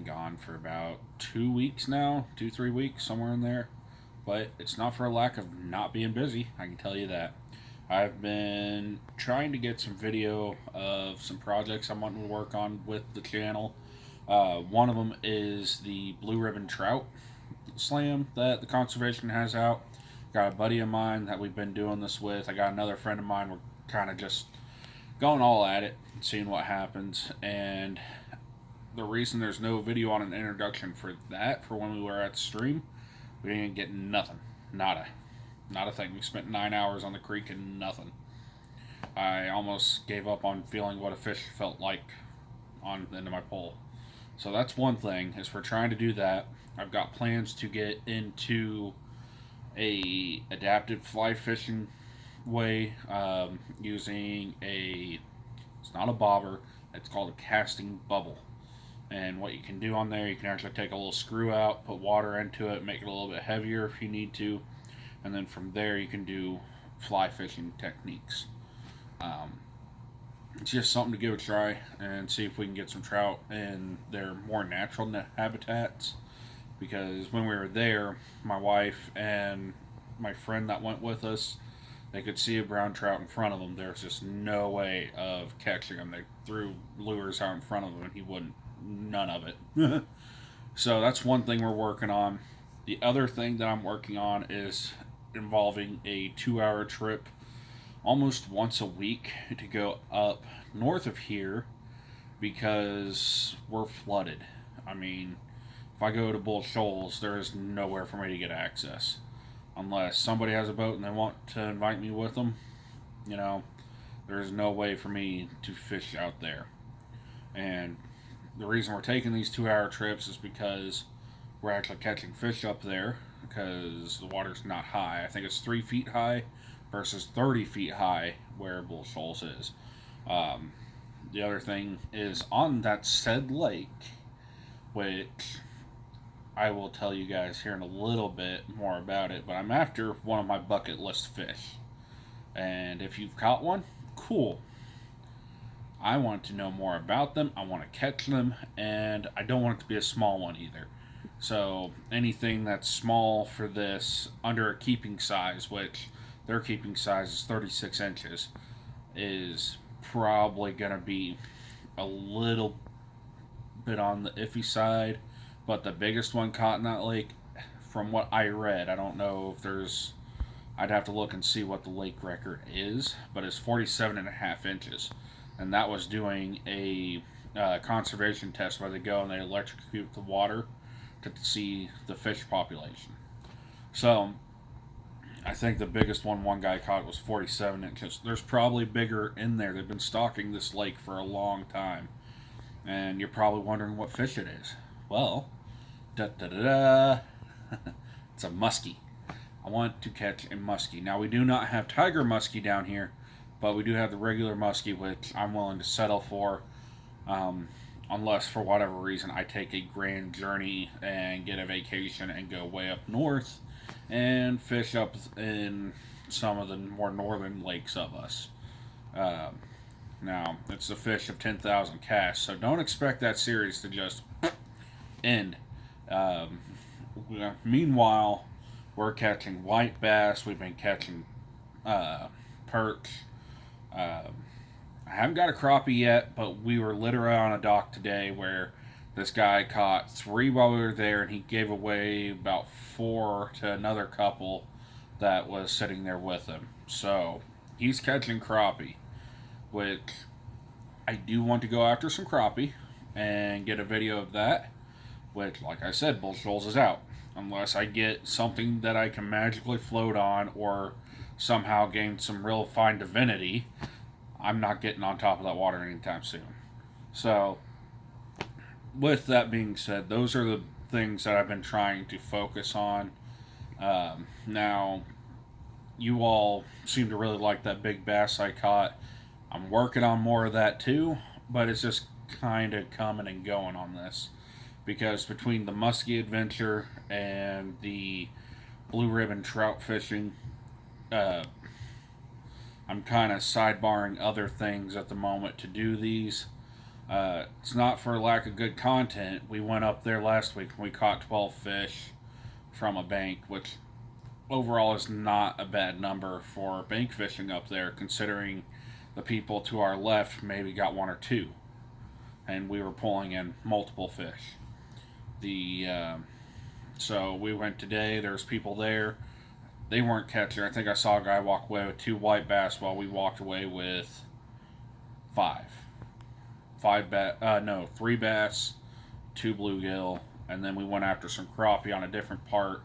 gone for about 2 weeks now, 2, 3 weeks, somewhere in there. But it's not for a lack of not being busy, I can tell you that. I've been trying to get some video of some projects I'm wanting to work on with the channel. One of them is the blue ribbon trout slam that the conservation has out. Got a buddy of mine that we've been doing this with. I got another friend of mine. We're kind of just going all at it and seeing what happens. And the reason there's no video on an introduction for that, for when we were at the stream, we didn't get nothing. Nada. Not a thing. We spent 9 hours on the creek and nothing. I almost gave up on feeling what a fish felt like on the end of my pole. So that's one thing, is we're trying to do that. I've got plans to get into a adaptive fly fishing way, using it's not a bobber, it's called a casting bubble. And what you can do on there, you can actually take a little screw out, put water into it, make it a little bit heavier if you need to, and then from there you can do fly fishing techniques. Um, it's just something to give a try and see if we can get some trout in their more natural habitats. Because when we were there, my wife and my friend that went with us, they could see a brown trout in front of them. There's just no way of catching him. They threw lures out in front of him and he wouldn't. None of it. So that's one thing we're working on. The other thing that I'm working on is involving a 2 hour trip almost once a week to go up north of here because we're flooded. I mean, if I go to Bull Shoals, there is nowhere for me to get access. Unless somebody has a boat and they want to invite me with them, you know, there's no way for me to fish out there. And the reason we're taking these 2 hour trips is because we're actually catching fish up there because the water's not high. I think it's 3 feet high versus 30 feet high where Bull Shoals is. The other thing is on that said lake, which I will tell you guys here in a little bit more about it, but I'm after one of my bucket list fish. And if you've caught one, cool. I want to know more about them. I want to catch them, and I don't want it to be a small one either. So anything that's small for this, under a keeping size, which their keeping size is 36 inches, is probably going to be a little bit on the iffy side. But the biggest one caught in that lake, from what I read, I don't know if there's, I'd have to look and see what the lake record is, but it's 47 and a half inches. And that was doing a conservation test where they go and they electrocute the water to see the fish population. So I think the biggest one guy caught was 47 inches. There's probably bigger in there. They've been stocking this lake for a long time. And you're probably wondering what fish it is. Well, da da da da. It's a muskie. I want to catch a muskie. Now, we do not have tiger muskie down here, but we do have the regular muskie, which I'm willing to settle for, unless for whatever reason I take a grand journey and get a vacation and go way up north and fish up in some of the more northern lakes of us. Now, it's a fish of 10,000 casts, so don't expect that series to just end. Meanwhile, we're catching white bass. We've been catching perch. I haven't got a crappie yet, but we were literally on a dock today where this guy caught 3 while we were there, and he gave away about 4 to another couple that was sitting there with him. So he's catching crappie, which I do want to go after some crappie and get a video of that. Which, like I said, Bull Shoals is out. Unless I get something that I can magically float on or somehow gain some real fine divinity, I'm not getting on top of that water anytime soon. So, with that being said, those are the things that I've been trying to focus on. Now, you all seem to really like that big bass I caught. I'm working on more of that too, but it's just kind of coming and going on this. Because between the muskie adventure and the blue ribbon trout fishing, I'm kind of sidebarring other things at the moment to do these. It's not for lack of good content. We went up there last week and we caught 12 fish from a bank, which overall is not a bad number for bank fishing up there, considering the people to our left maybe got one or two, and we were pulling in multiple fish. The So we went today. There's people there. They weren't catching. I think I saw a guy walk away with 2 white bass while we walked away with five. No, 3 bass, 2 bluegill, and then we went after some crappie on a different part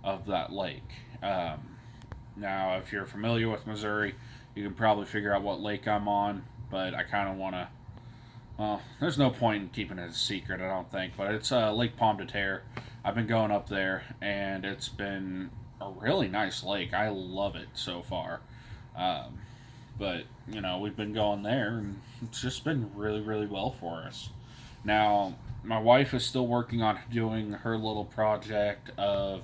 of that lake. Now, if you're familiar with Missouri, you can probably figure out what lake I'm on, but I kind of want to. Well, there's no point in keeping it a secret, I don't think, but it's Lake Pomme de Terre. I've been going up there, and it's been a really nice lake. I love it so far. Um, but, we've been going there, and it's just been really, really well for us. Now, my wife is still working on doing her little project of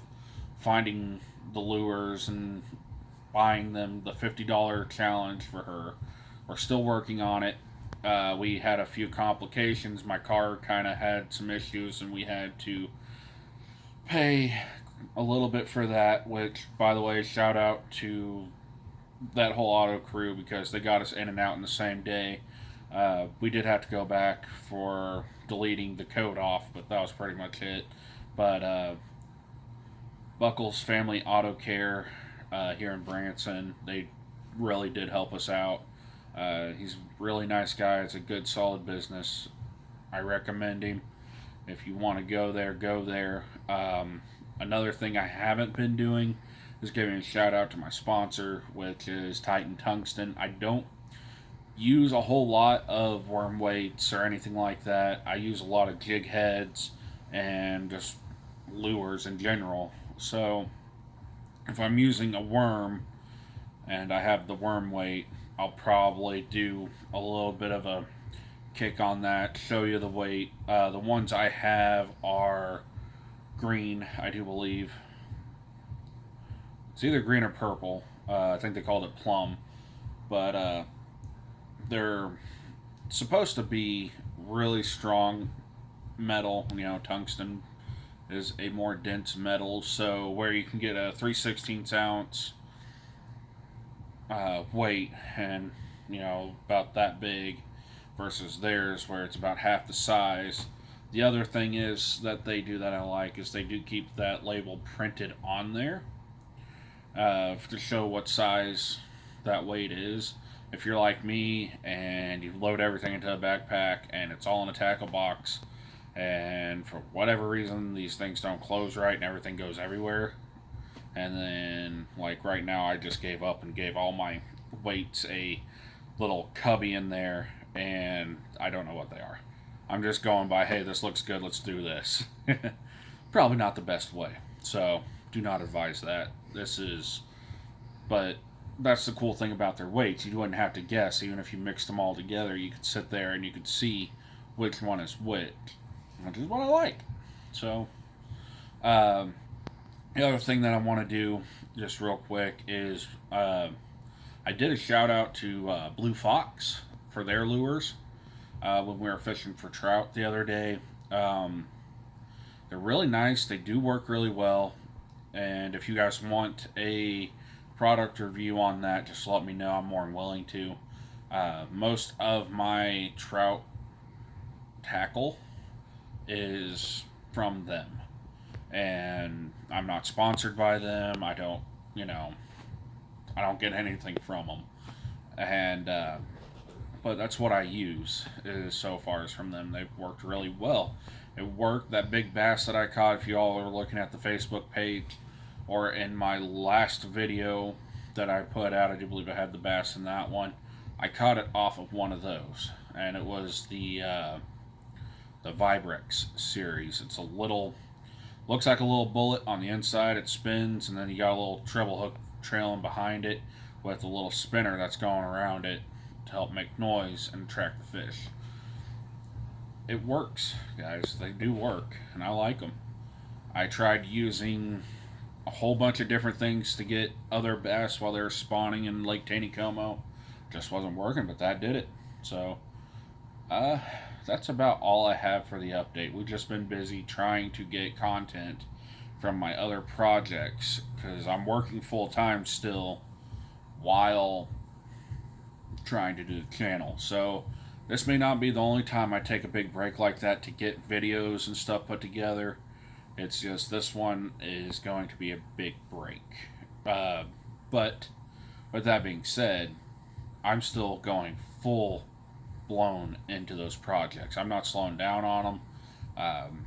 finding the lures and buying them, the $50 challenge for her. We're still working on it. We had a few complications. My car kind of had some issues, and we had to pay a little bit for that, which, by the way, shout out to that whole auto crew because they got us in and out in the same day. We did have to go back for deleting the code off, but that was pretty much it. But Buckles Family Auto Care here in Branson, they really did help us out. He's a really nice guy. It's a good, solid business. I recommend him. If you want to go there, go there. Another thing I haven't been doing is giving a shout out to my sponsor, which is Titan Tungsten. I don't use a whole lot of worm weights or anything like that. I use a lot of jig heads and just lures in general. So if I'm using a worm and I have the worm weight, I'll probably do a little bit of a kick on that, show you the weight. The ones I have are green, I do believe. It's either green or purple. I think they called it plum. But they're supposed to be really strong metal. Tungsten is a more dense metal. So where you can get a 3/16 ounce weight and, about that big versus theirs where it's about half the size. The other thing is that they do that I like is they do keep that label printed on there to show what size that weight is. If you're like me and you load everything into a backpack and it's all in a tackle box, and for whatever reason these things don't close right and everything goes everywhere, and then like right now I just gave up and gave all my weights a little cubby in there, and I don't know what they are. I'm just going by, hey, this looks good, let's do this. Probably not the best way, so do not advise that. But that's the cool thing about their weights. You wouldn't have to guess. Even if you mixed them all together, you could sit there and you could see which one is which, which is what I like. So, the other thing that I want to do, just real quick, is I did a shout out to Blue Fox for their lures when we were fishing for trout the other day. They're really nice. They do work really well. And if you guys want a product review on that, just let me know. I'm more than willing to. Most of my trout tackle is from them. And I'm not sponsored by them. I don't get anything from them. And but that's what I use is so far as from them. They've worked really well. It worked. That big bass that I caught, if you all are looking at the Facebook page or in my last video that I put out, I do believe I had the bass in that one. I caught it off of one of those, and it was the Vibrex series. It's a little, looks like a little bullet on the inside. It spins, and then you got a little treble hook trailing behind it with a little spinner that's going around it to help make noise and attract the fish. It works, guys. They do work, and I like them. I tried using a whole bunch of different things to get other bass while they were spawning in Lake Taneycomo. Just wasn't working, but that did it. So, that's about all I have for the update. We've just been busy trying to get content from my other projects because I'm working full time still while trying to do the channel. So this may not be the only time I take a big break like that to get videos and stuff put together. It's just this one is going to be a big break. But with that being said, I'm still going full blown into those projects. I'm not slowing down on them.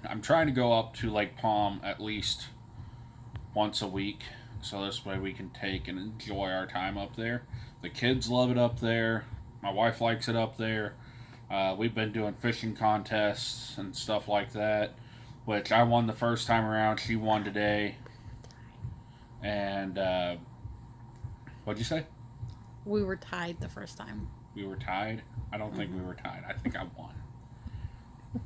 I'm trying to go up to Lake Palm at least once a week, so this way we can take and enjoy our time up there. The kids love it up there. My wife likes it up there. We've been doing fishing contests and stuff like that, which I won the first time around. She won today. And what'd you say? We were tied the first time. We were tied? I don't think we were tied. I think I won.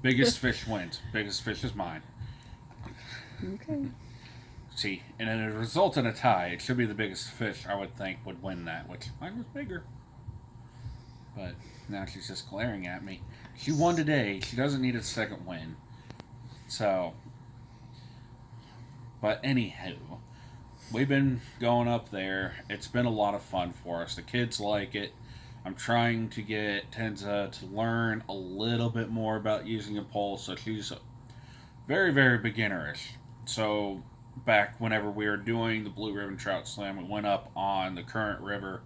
Biggest fish wins. Biggest fish is mine. Okay. See, and in a result in a tie, it should be the biggest fish I would think would win that, which mine was bigger. But now she's just glaring at me. She won today. She doesn't need a second win. So, but anywho, we've been going up there. It's been a lot of fun for us. The kids like it. I'm trying to get Tenza to learn a little bit more about using a pole, so she's very, very beginnerish. So back whenever we were doing the Blue Ribbon Trout Slam, we went up on the current river,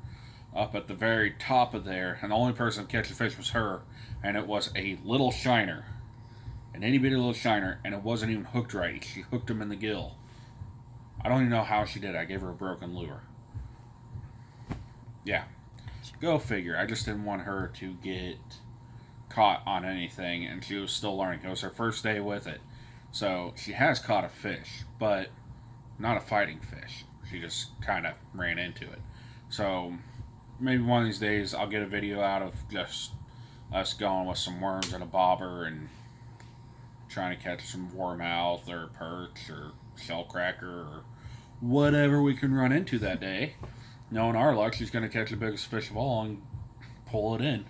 up at the very top of there, and the only person catching fish was her, and it was a little shiner, an itty bitty little shiner, and it wasn't even hooked right. She hooked him in the gill. I don't even know how she did it. I gave her a broken lure. Yeah. Go figure. I just didn't want her to get caught on anything, and she was still learning. It was her first day with it. So she has caught a fish, but not a fighting fish. She just kind of ran into it. So maybe one of these days I'll get a video out of just us going with some worms and a bobber and trying to catch some warmouth or perch or shellcracker or whatever we can run into that day. Knowing our luck, she's going to catch the biggest fish of all and pull it in.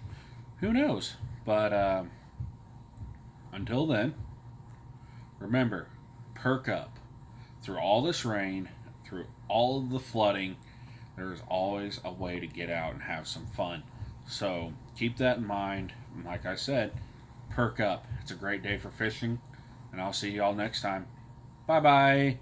Who knows? But until then, remember, perk up. Through all this rain, through all of the flooding, there's always a way to get out and have some fun. So keep that in mind. And like I said, perk up. It's a great day for fishing, and I'll see you all next time. Bye bye.